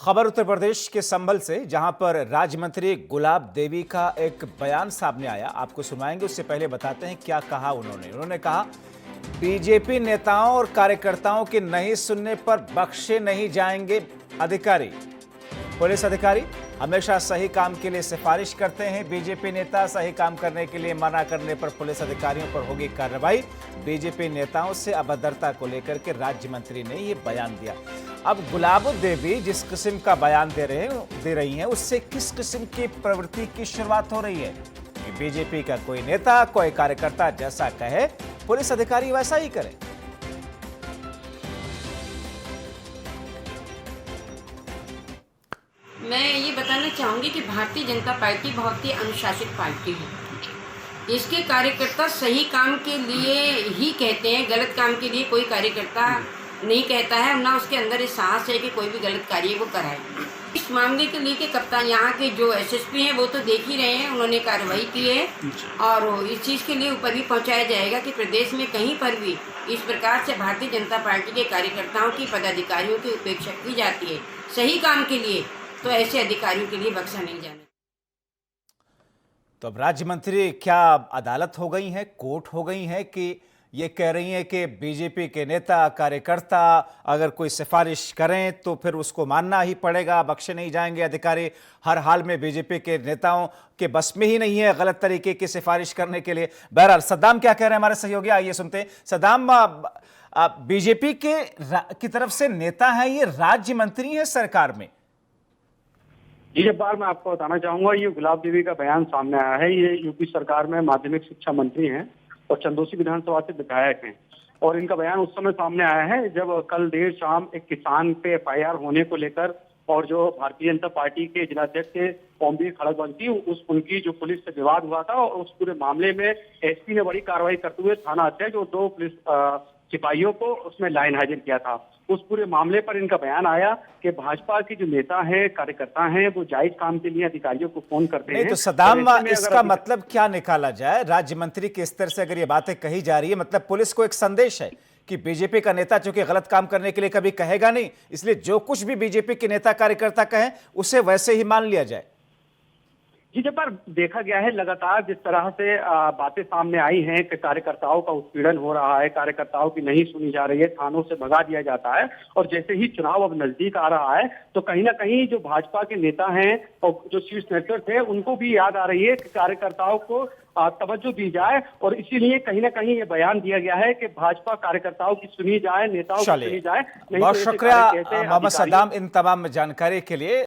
खबर उत्तर प्रदेश के संभल से, जहां पर राज्य मंत्री गुलाब देवी का एक बयान सामने आया। आपको सुनाएंगे, उससे पहले बताते हैं क्या कहा उन्होंने कहा, बीजेपी नेताओं और कार्यकर्ताओं के नहीं सुनने पर बख्शे नहीं जाएंगे अधिकारी। पुलिस अधिकारी हमेशा सही काम के लिए सिफारिश करते हैं। बीजेपी नेता सही काम करने के लिए मना करने पर पुलिस अधिकारियों पर होगी कार्रवाई। बीजेपी नेताओं से अभद्रता को लेकर के राज्य मंत्री ने यह बयान दिया। अब गुलाब देवी जिस किस्म का बयान दे रही हैं, उससे किस किस्म की प्रवृत्ति की शुरुआत हो रही है कि बीजेपी का कोई नेता, कोई कार्यकर्ता जैसा कहे, पुलिस अधिकारी वैसा ही करे। मैं ये बताना चाहूँगी कि भारतीय जनता पार्टी बहुत ही अनुशासित पार्टी है। इसके कार्यकर्ता सही काम के लिए ही कहते हैं, गलत काम के लिए कोई कार्यकर्ता नहीं कहता है, ना उसके अंदर ये साहस है कि कोई भी गलत कार्य वो कराए। इस मामले के लिए कप्तान यहाँ के जो एसएसपी हैं वो तो देख ही रहे हैं, उन्होंने कार्रवाई की है और इस चीज़ के लिए ऊपर भी पहुँचाया जाएगा कि प्रदेश में कहीं पर भी इस प्रकार से भारतीय जनता पार्टी के कार्यकर्ताओं की, पदाधिकारियों की उपेक्षा की जाती है सही काम के लिए, तो ऐसे अधिकारियों के लिए बख्शा नहीं जाना। तो अब राज्य मंत्री क्या अदालत हो गई हैं, कोर्ट हो गई हैं कि ये कह रही हैं कि बीजेपी के नेता, कार्यकर्ता अगर कोई सिफारिश करें तो फिर उसको मानना ही पड़ेगा, बख्शे नहीं जाएंगे अधिकारी। हर हाल में बीजेपी के नेताओं के बस में ही नहीं है गलत तरीके की सिफारिश करने के लिए। बहरहाल सद्दाम क्या कह रहे हैं हमारे सहयोगी, आइए सुनते हैं। सद्दाम, बीजेपी की तरफ से नेता है, ये राज्य मंत्री है सरकार में। जी जब्बार, मैं आपको बताना चाहूंगा, ये गुलाब देवी का बयान सामने आया है। ये यूपी सरकार में माध्यमिक शिक्षा मंत्री हैं और चंदौसी विधानसभा से विधायक हैं। और इनका बयान उस समय सामने आया है जब कल देर शाम एक किसान पे एफआईआर होने को लेकर और जो भारतीय जनता पार्टी के जिलाध्यक्ष ओमवीर खड़गवंशी, उनकी जो पुलिस से विवाद हुआ था और उस पूरे मामले में एसपी ने बड़ी कार्रवाई करते हुए थाना अध्यक्ष और 2 पुलिस सिपाहियों को उसमें लाइन हाजिर किया था। उस पूरे मामले पर इनका बयान आया कि भाजपा के जो नेता हैं, कार्यकर्ता हैं, वो जायज काम के लिए अधिकारियों को फोन करते हैं। तो सद्दाम, इसका मतलब क्या निकाला जाए? राज्य मंत्री के स्तर से अगर ये बातें कही जा रही है, मतलब पुलिस को एक संदेश है कि बीजेपी का नेता चूंकि गलत काम करने के लिए कभी कहेगा नहीं, इसलिए जो कुछ भी बीजेपी के नेता कार्यकर्ता कहें उसे वैसे ही मान लिया जाए। जी जब पर देखा गया है लगातार जिस तरह से बातें सामने आई हैं कि कार्यकर्ताओं का उत्पीड़न हो रहा है, कार्यकर्ताओं की नहीं सुनी जा रही है, थानों से भगा दिया जाता है और जैसे ही चुनाव अब नजदीक आ रहा है तो कहीं ना कहीं जो भाजपा के नेता हैं और जो शीर्ष नेतृत्व है उनको भी याद आ रही है कि कार्यकर्ताओं को तवज्जो दी जाए और इसीलिए कहीं ना कहीं ये बयान दिया गया है कि भाजपा कार्यकर्ताओं की सुनी जाए, नेताओं की सुनी जाए। बहुत शुक्रिया मोहम्मद सद्दाम इन तमाम जानकारी के लिए।